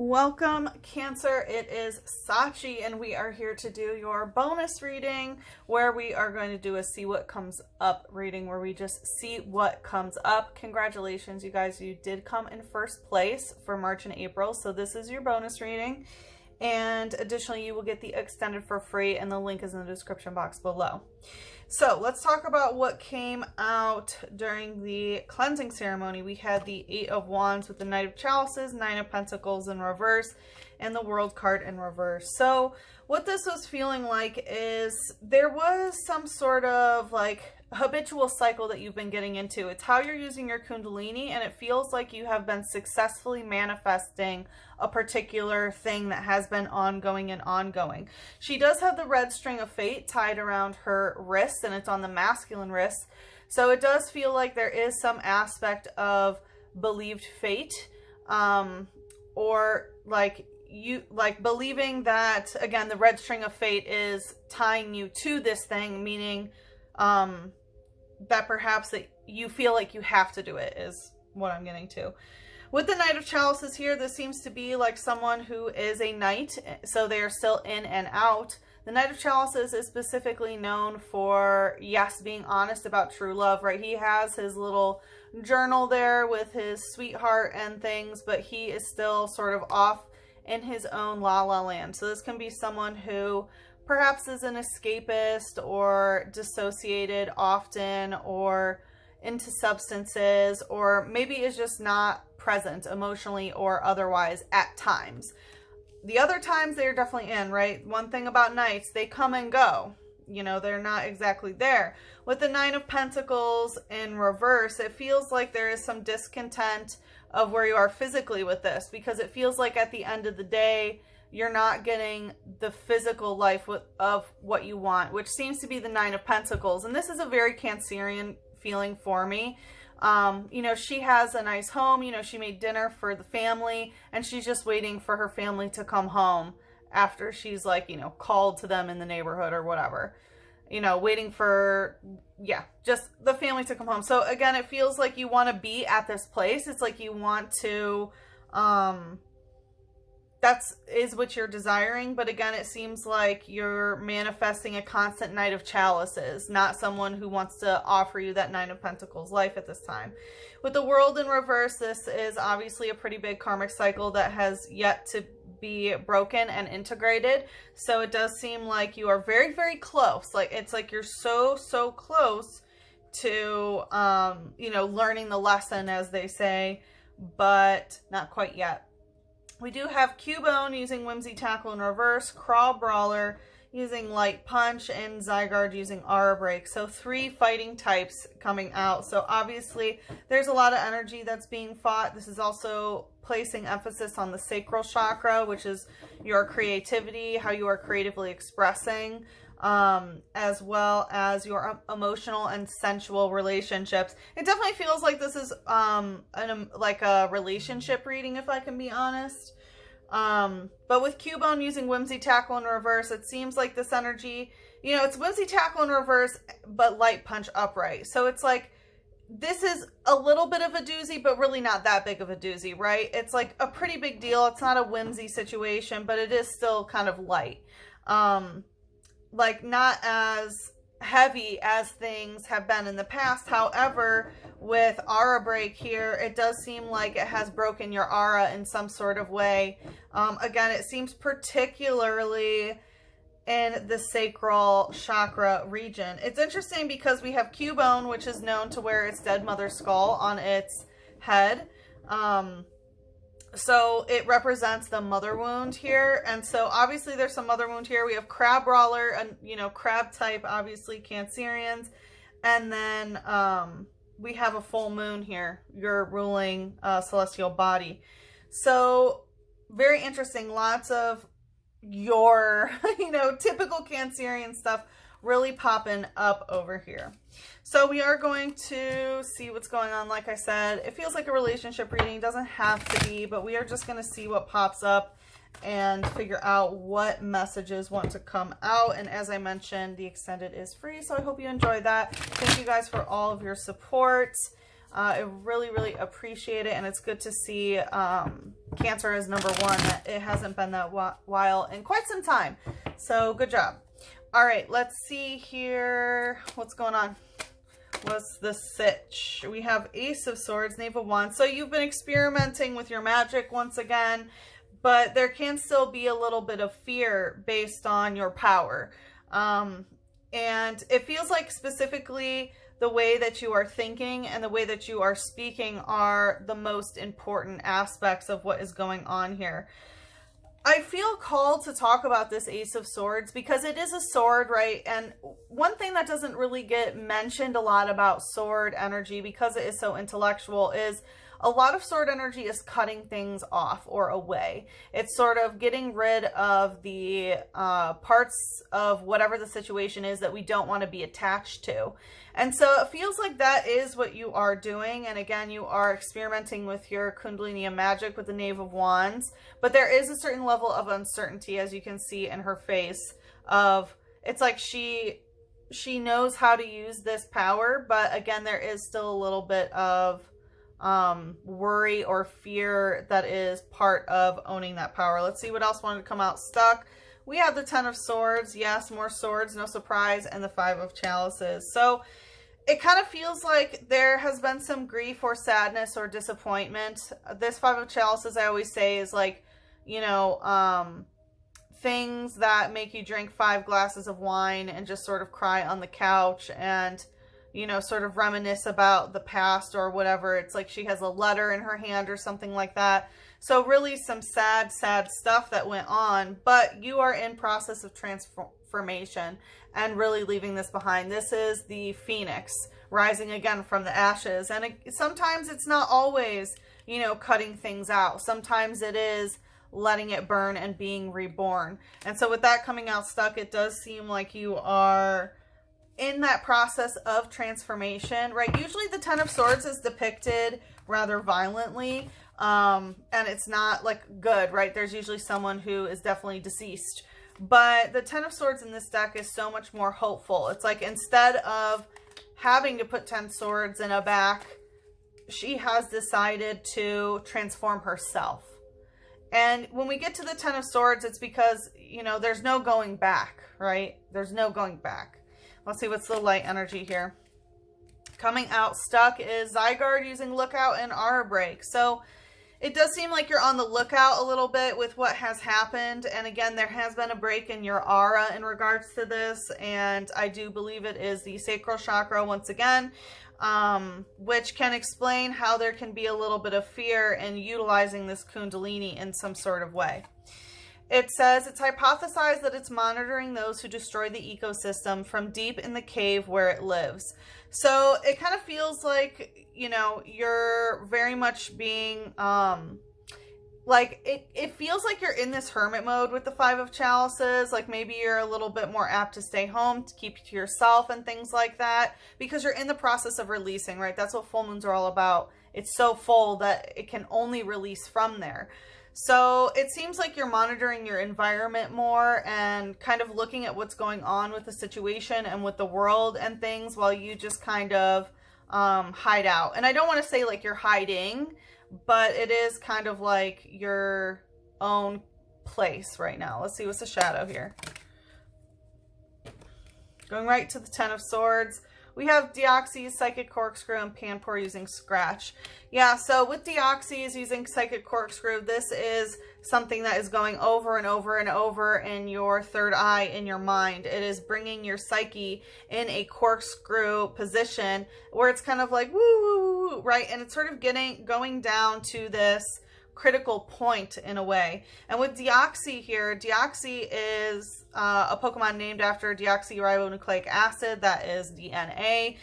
Welcome, Cancer. It is Sachi, and we are here to do your bonus reading where we are going to do a see what comes up reading where we just see what comes up. Congratulations, you guys. You did come in first place for March and April, so this is your bonus reading. And additionally, you will get the extended for free, and the link is in the description box below. So let's talk about what came out during the cleansing ceremony. We had the Eight of Wands with the Knight of Chalices, Nine of Pentacles in reverse, and the World card in reverse. So what this was feeling like is there was some sort of like habitual cycle that you've been getting into. It's how you're using your Kundalini, and it feels like you have been successfully manifesting a particular thing that has been ongoing and ongoing. She does have the red string of fate tied around her wrist, and it's on the masculine wrist. So it does feel like there is some aspect of believed fate, or like you believing that, again, the red string of fate is tying you to this thing, meaning that perhaps that you feel like you have to do it is what I'm getting to. With the Knight of Chalices here, this seems to be like someone who is a knight, so they are still in and out. The Knight of Chalices is specifically known for, yes, being honest about true love, right? He has his little journal there with his sweetheart and things, but he is still sort of off in his own la-la land. So this can be someone who perhaps is an escapist or dissociated often or into substances, or maybe is just not present emotionally or otherwise at times. The other times they're definitely in, right? One thing about knights, they come and go. You know, they're not exactly there. With the Nine of Pentacles in reverse, it feels like there is some discontent of where you are physically with this, because it feels like at the end of the day, you're not getting the physical life of what you want, which seems to be the Nine of Pentacles. And this is a very Cancerian feeling for me. You know, she has a nice home, you know, she made dinner for the family, and she's just waiting for her family to come home after she's like, you know, called to them in the neighborhood or whatever, you know, waiting for, yeah, just the family to come home. So again, it feels like you want to be at this place. It's like you want to, is what you're desiring. But again, it seems like you're manifesting a constant Knight of Chalices, not someone who wants to offer you that Nine of Pentacles life at this time. With the World in reverse, this is obviously a pretty big karmic cycle that has yet to be broken and integrated. So it does seem like you are very, very close. Like, it's like you're so close to, you know, learning the lesson, as they say, but not quite yet. We do have Cubone using Whimsy Tackle in reverse, Crawl Brawler using Light Punch, and Zygarde using Aura Break. So 3 fighting types coming out. So obviously there's a lot of energy that's being fought. This is also placing emphasis on the sacral chakra, which is your creativity, how you are creatively expressing, as well as your emotional and sensual relationships. It definitely feels like this is like a relationship reading, if I can be honest. But with Cubone using Whimsy Tackle in reverse, it seems like this energy, you know, it's Whimsy Tackle in reverse, but Light Punch upright. So it's like, this is a little bit of a doozy, but really not that big of a doozy, right? It's like a pretty big deal. It's not a whimsy situation, but it is still kind of light. Like, not as heavy as things have been in the past. However, with Aura Break here, it does seem like it has broken your aura in some sort of way. Again, it seems particularly in the sacral chakra region. It's interesting because we have Cubone, which is known to wear its dead mother's skull on its head. So it represents the mother wound here. And so obviously there's some mother wound here. We have Crab Brawler, and, you know, crab type, obviously Cancerians. And then we have a full moon here, your ruling celestial body. So very interesting. Lots of your, you know, typical Cancerian stuff really popping up over here. So we are going to see what's going on. Like I said, it feels like a relationship reading. It doesn't have to be, but we are just going to see what pops up and figure out what messages want to come out. And as I mentioned, the extended is free, so I hope you enjoy that. Thank you guys for all of your support. I really, really appreciate it, and it's good to see Cancer is number one. It hasn't been that while in quite some time, so good job. All right, let's see here. What's going on? What's the sitch? We have Ace of Swords, Knave of Wands. So you've been experimenting with your magic once again, but there can still be a little bit of fear based on your power. And it feels like specifically the way that you are thinking and the way that you are speaking are the most important aspects of what is going on here. I feel called to talk about this Ace of Swords because it is a sword, right? And one thing that doesn't really get mentioned a lot about sword energy, because it is so intellectual, is a lot of sword energy is cutting things off or away. It's sort of getting rid of the parts of whatever the situation is that we don't want to be attached to. And so it feels like that is what you are doing. And again, you are experimenting with your Kundalini and magic with the Knave of Wands. But there is a certain level of uncertainty, as you can see in her face, of it's like she knows how to use this power. But again, there is still a little bit of worry or fear that is part of owning that power. Let's see what else wanted to come out stuck. We have the Ten of Swords. Yes, more swords, no surprise, and the Five of Chalices. So it kind of feels like there has been some grief or sadness or disappointment. This Five of Chalices, I always say, is like, you know, things that make you drink 5 glasses of wine and just sort of cry on the couch and, you know, sort of reminisce about the past or whatever. It's like she has a letter in her hand or something like that. So really some sad, sad stuff that went on, but you are in process of transformation and really leaving this behind. This is the Phoenix rising again from the ashes. And sometimes it's not always, you know, cutting things out. Sometimes it is letting it burn and being reborn. And so with that coming out stuck, it does seem like you are in that process of transformation, right? Usually the Ten of Swords is depicted rather violently, and it's not like good, right? There's usually someone who is definitely deceased, but the Ten of Swords in this deck is so much more hopeful. It's like instead of having to put 10 swords in a back, she has decided to transform herself. And when we get to the Ten of Swords, it's because, you know, there's no going back, right? There's no going back. Let's see what's the light energy here. Coming out stuck is Zygarde using Lookout and Aura Break. So it does seem like you're on the lookout a little bit with what has happened. And again, there has been a break in your aura in regards to this. And I do believe it is the sacral chakra once again, which can explain how there can be a little bit of fear in utilizing this Kundalini in some sort of way. It says it's hypothesized that it's monitoring those who destroy the ecosystem from deep in the cave where it lives. So it kind of feels like, you know, you're very much being, like, it feels like you're in this hermit mode with the Five of Chalices. Like maybe you're a little bit more apt to stay home, to keep to yourself and things like that, because you're in the process of releasing, right? That's what full moons are all about. It's so full that it can only release from there. So it seems like you're monitoring your environment more and kind of looking at what's going on with the situation and with the world and things while you just kind of hide out. And I don't want to say like you're hiding, but it is kind of like your own place right now. Let's see what's the shadow here. Going right to the Ten of Swords. We have Deoxys, Psychic Corkscrew, and Panpour using Scratch. Yeah, so with Deoxys using Psychic Corkscrew, this is something that is going over and over and over in your third eye in your mind. It is bringing your psyche in a corkscrew position where it's kind of like, woo, woo, woo, right? And it's sort of going down to this critical point in a way. And with Deoxy here, Deoxy is a Pokemon named after deoxyribonucleic acid, that is DNA.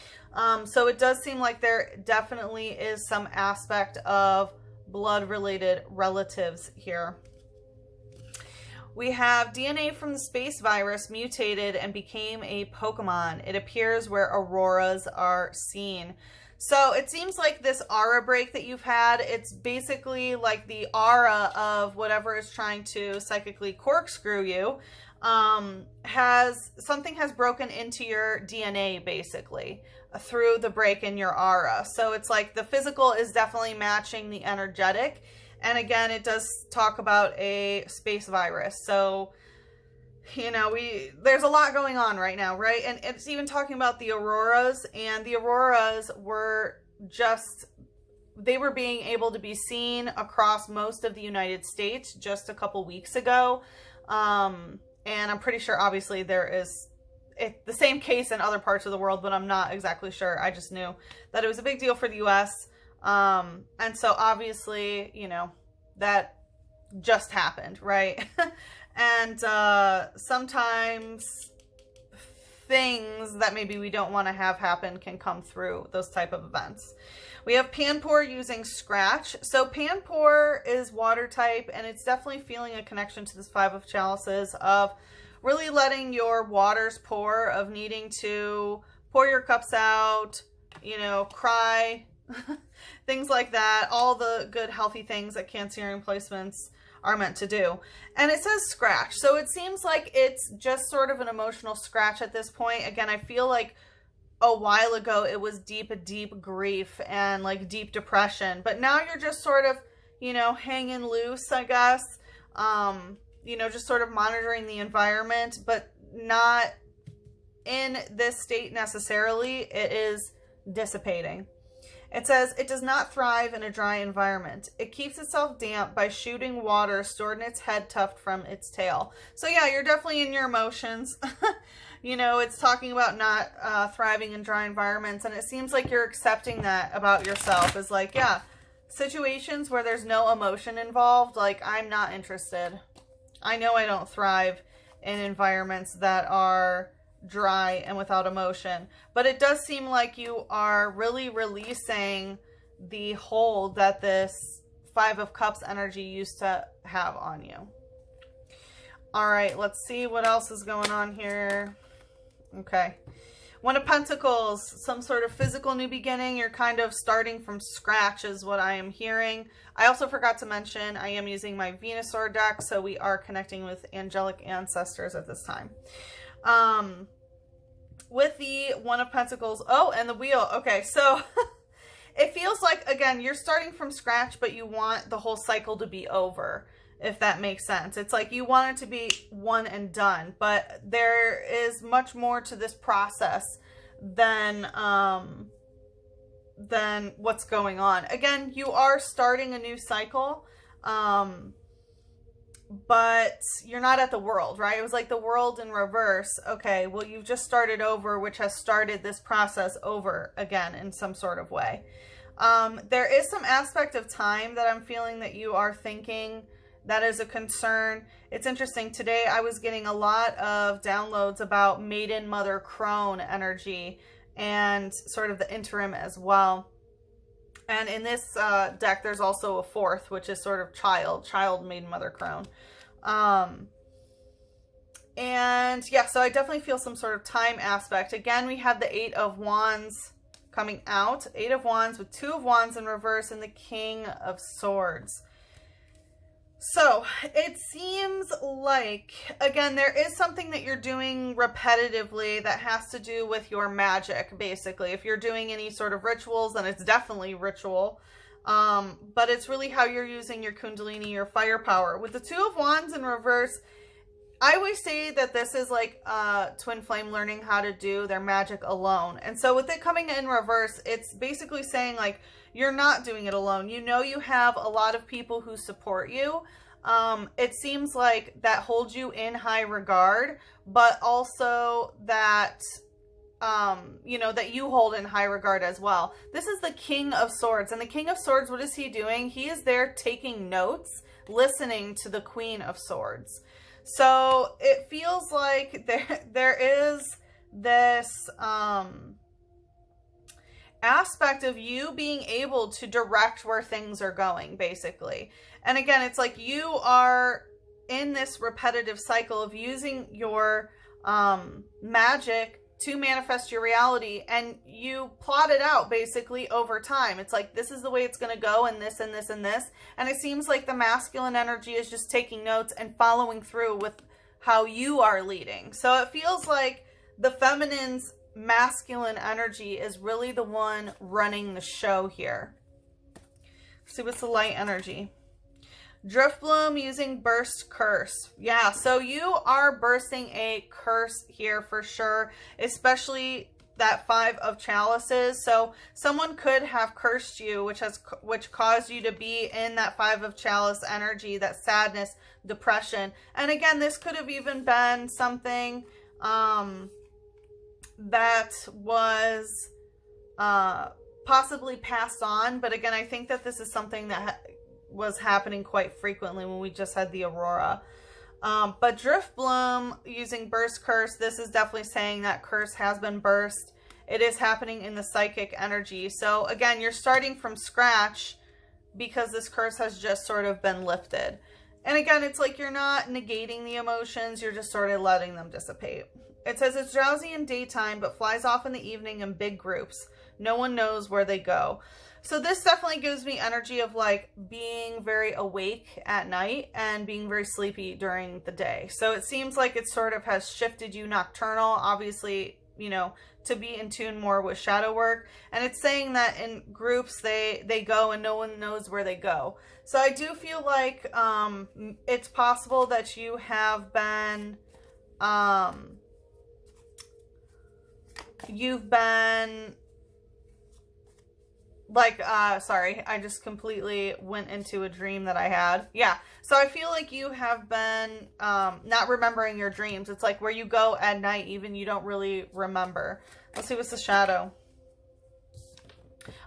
So it does seem like there definitely is some aspect of blood-related relatives here. We have DNA from the space virus mutated and became a Pokemon. It appears where auroras are seen. So it seems like this aura break that you've had, it's basically like the aura of whatever is trying to psychically corkscrew you, something has broken into your DNA basically. through the break in your aura. So it's like the physical is definitely matching the energetic. And again, it does talk about a space virus. So, you know, there's a lot going on right now, right? And it's even talking about the auroras, and the auroras were they were being able to be seen across most of the United States just a couple weeks ago. And I'm pretty sure, obviously, there is the same case in other parts of the world, but I'm not exactly sure. I just knew that it was a big deal for the US. And so obviously, you know, that just happened, right? And sometimes things that maybe we don't want to have happen can come through those type of events. We have Panpour using Scratch. So Panpour is water type, and it's definitely feeling a connection to this Five of Chalices of really letting your waters pour, of needing to pour your cups out, you know, cry, things like that. All the good, healthy things that Cancerian placements are meant to do. And it says scratch. So it seems like it's just sort of an emotional scratch at this point. Again, I feel like a while ago it was deep grief and like deep depression. But now you're just sort of, you know, hanging loose, I guess. You know, just sort of monitoring the environment, but not in this state necessarily. It is dissipating. It says, it does not thrive in a dry environment. It keeps itself damp by shooting water stored in its head tuft from its tail. So yeah, you're definitely in your emotions. You know, it's talking about not thriving in dry environments. And it seems like you're accepting that about yourself. Is like, yeah, situations where there's no emotion involved, like, I'm not interested. I know I don't thrive in environments that are dry and without emotion, but it does seem like you are really releasing the hold that this Five of Cups energy used to have on you. All right, let's see what else is going on here. Okay. One of Pentacles, some sort of physical new beginning. You're kind of starting from scratch is what I am hearing. I also forgot to mention I am using my Venusaur deck, so we are connecting with angelic ancestors at this time. With the One of Pentacles, oh, and the Wheel. Okay, so it feels like, again, you're starting from scratch, but you want the whole cycle to be over, if that makes sense. It's like you want it to be one and done, but there is much more to this process than what's going on. Again, you are starting a new cycle, but you're not at the world, right? It was like the world in reverse. Okay, well, you've just started over, which has started this process over again in some sort of way. There is some aspect of time that I'm feeling that you are thinking that is a concern. It's interesting. Today I was getting a lot of downloads about Maiden Mother Crone energy and sort of the interim as well. And in this deck, there's also a fourth, which is sort of child Maiden Mother Crone. And yeah, so I definitely feel some sort of time aspect. Again, we have the Eight of Wands coming out. Eight of Wands with Two of Wands in reverse and the King of Swords. So it seems like, again, there is something that you're doing repetitively that has to do with your magic, basically. If you're doing any sort of rituals, then it's definitely ritual. But it's really how you're using your Kundalini, your firepower. With the Two of Wands in reverse, I always say that this is like Twin Flame learning how to do their magic alone. And so with it coming in reverse, it's basically saying like, you're not doing it alone. You know, you have a lot of people who support you. It seems like that holds you in high regard, but also that, you know, that you hold in high regard as well. This is the King of Swords. And the King of Swords, what is he doing? He is there taking notes, listening to the Queen of Swords. So it feels like there is this aspect of you being able to direct where things are going, basically. And again, it's like you are in this repetitive cycle of using your magic to manifest your reality, and you plot it out basically over time. It's like, this is the way it's going to go, and this and this and this. And it seems like the masculine energy is just taking notes and following through with how you are leading. So it feels like the feminine's masculine energy is really the one running the show here. Let's see what's the light energy. Driftbloom using burst curse. Yeah, so you are bursting a curse here for sure, especially that 5 of chalices. So someone could have cursed you, which caused you to be in that 5 of chalice energy, that sadness, depression. And again, this could have even been something that was possibly passed on. But again, I think that this is something that was happening quite frequently when we just had the aurora. But Driftbloom using burst curse, this is definitely saying that curse has been burst. It is happening in the psychic energy. So again, you're starting from scratch because this curse has just sort of been lifted. And again, it's like you're not negating the emotions, you're just sort of letting them dissipate. It says it's drowsy in daytime, but flies off in the evening in big groups. No one knows where they go. So this definitely gives me energy of like being very awake at night and being very sleepy during the day. So it seems like it sort of has shifted you nocturnal, obviously, you know, to be in tune more with shadow work. And it's saying that in groups they go and no one knows where they go. So I do feel like it's possible that you have been like, sorry, I just completely went into a dream that I had. Yeah, so I feel like you have been not remembering your dreams. It's like where you go at night, even you don't really remember. Let's see what's the shadow.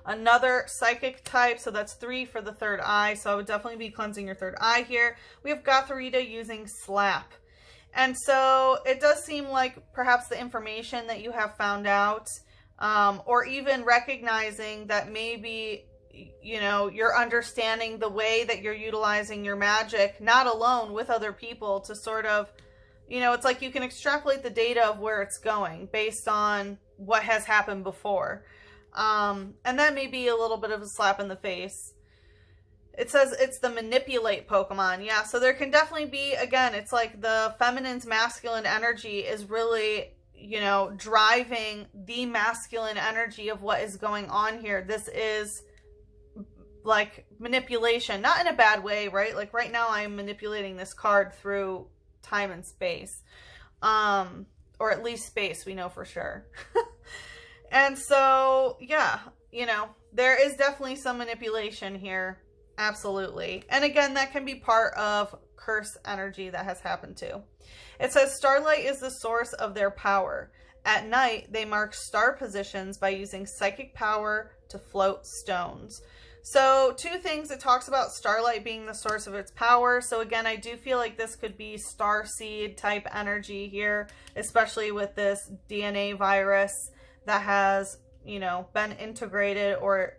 Another psychic type, so that's 3 for the third eye. So I would definitely be cleansing your third eye here. We have Gotharita using slap. And so it does seem like perhaps the information that you have found out, or even recognizing that maybe, you know, you're understanding the way that you're utilizing your magic, not alone, with other people, to sort of, you know, it's like you can extrapolate the data of where it's going based on what has happened before. And that may be a little bit of a slap in the face. It says it's the manipulate Pokemon. Yeah, so there can definitely be, again, it's like the feminine's masculine energy is really, you know, driving the masculine energy of what is going on here. This is like manipulation, not in a bad way, right? Like right now I am manipulating this card through time and space, or at least space, we know for sure. And so, yeah, you know, there is definitely some manipulation here. Absolutely. And again, that can be part of curse energy that has happened too. It says starlight is the source of their power. At night, they mark star positions by using psychic power to float stones. So 2 things, it talks about starlight being the source of its power. So again, I do feel like this could be star seed type energy here, especially with this DNA virus that has, you know, been integrated or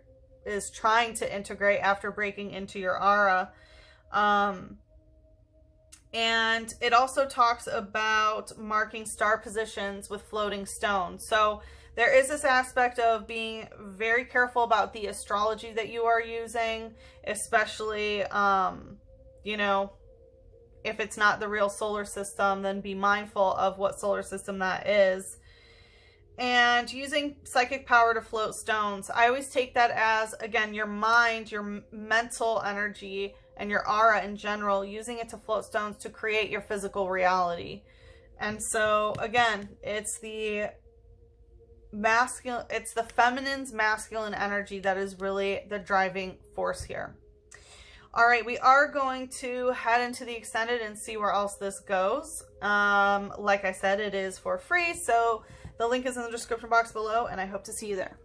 is trying to integrate after breaking into your aura. And it also talks about marking star positions with floating stones. So there is this aspect of being very careful about the astrology that you are using, especially, you know, if it's not the real solar system, then be mindful of what solar system that is. And using psychic power to float stones, I always take that as, again, your mind, your mental energy, and your aura in general, using it to float stones to create your physical reality. And so, again, it's the masculine, it's the feminine's masculine energy that is really the driving force here. All right, we are going to head into the extended and see where else this goes. Like I said, it is for free, so the link is in the description box below, and I hope to see you there.